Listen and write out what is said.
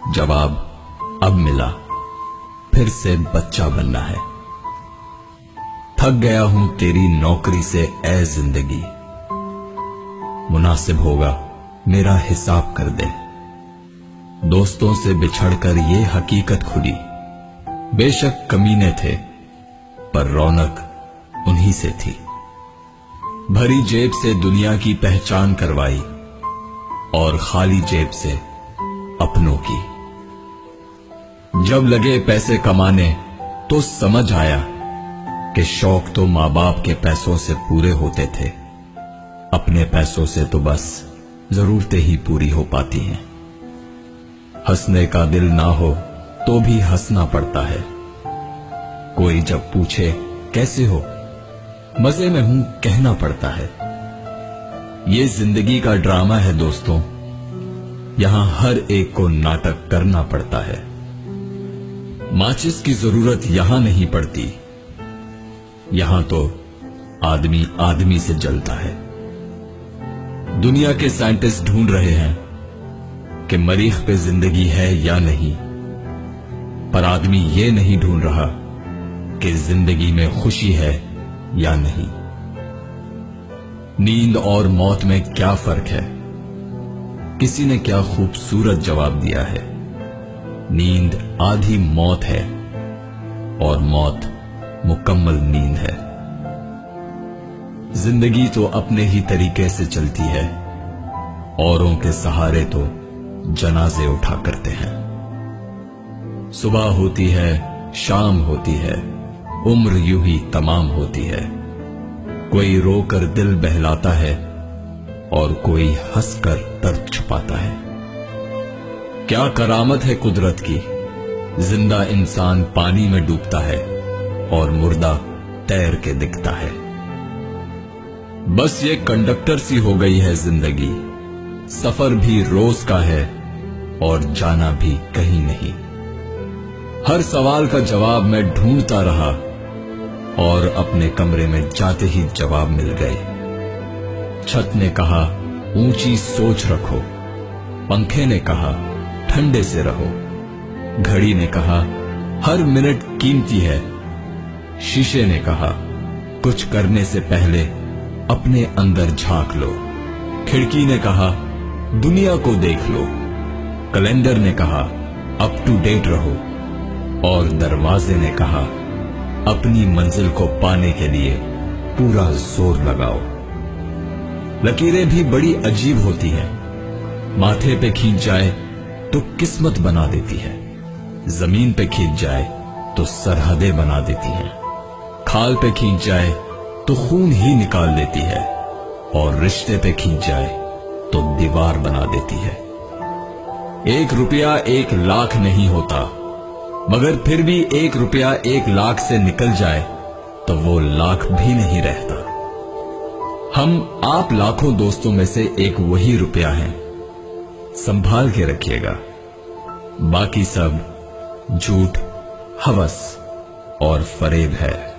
जवाब अब मिला, फिर से बच्चा बनना है। थक गया हूं तेरी नौकरी से ए जिंदगी, मुनासिब होगा मेरा हिसाब कर दे। दोस्तों से बिछड़कर ये हकीकत खुली, बेशक कमीने थे पर रौनक उन्हीं से थी। भरी जेब से दुनिया की पहचान करवाई और खाली जेब से अपनों की। जब लगे पैसे कमाने तो समझ आया कि शौक तो माँ बाप के पैसों से पूरे होते थे, अपने पैसों से तो बस जरूरतें ही पूरी हो पाती हैं। हंसने का दिल ना हो तो भी हंसना पड़ता है। कोई जब पूछे कैसे हो, मजे में हूं कहना पड़ता है। ये जिंदगी का ड्रामा है दोस्तों, यहां हर एक को नाटक करना पड़ता है। माचिस की जरूरत यहां नहीं पड़ती, यहां तो आदमी आदमी से जलता है। दुनिया के साइंटिस्ट ढूंढ रहे हैं कि मरीख पे जिंदगी है या नहीं, पर आदमी ये नहीं ढूंढ रहा कि जिंदगी में खुशी है या नहीं। नींद और मौत में क्या फर्क है? किसी ने क्या खूबसूरत जवाब दिया है, नींद आधी मौत है और मौत मुकम्मल नींद है। जिंदगी तो अपने ही तरीके से चलती है, औरों के सहारे तो जनाजे उठा करते हैं। सुबह होती है, शाम होती है, उम्र यूं ही तमाम होती है। कोई रोकर दिल बहलाता है और कोई हंसकर दर्द छुपाता है। क्या करामत है कुदरत की, जिंदा इंसान पानी में डूबता है और मुर्दा तैर के दिखता है। बस ये कंडक्टर सी हो गई है जिंदगी, सफर भी रोज का है और जाना भी कहीं नहीं। हर सवाल का जवाब मैं ढूंढता रहा और अपने कमरे में जाते ही जवाब मिल गए। छत ने कहा ऊंची सोच रखो, पंखे ने कहा ठंडे से रहो, घड़ी ने कहा हर मिनट कीमती है, शीशे ने कहा कुछ करने से पहले अपने अंदर झांक लो, खिड़की ने कहा दुनिया को देख लो, कैलेंडर ने कहा अप टू डेट रहो और दरवाजे ने कहा अपनी मंजिल को पाने के लिए पूरा जोर लगाओ। लकीरें भी बड़ी अजीब होती हैं, माथे पे खींच जाए तो किस्मत बना देती है, जमीन पे खींच जाए तो सरहदें बना देती हैं, खाल पे खींच जाए तो खून ही निकाल देती है और रिश्ते पे खींच जाए तो दीवार बना देती है। 1 रुपया 1 लाख नहीं होता, मगर फिर भी 1 रुपया 1 लाख से निकल जाए तो वो लाख भी नहीं रहता। हम आप लाखों दोस्तों में से एक वही रुपया है, संभाल के रखिएगा। बाकी सब झूठ, हवस और फरेब है।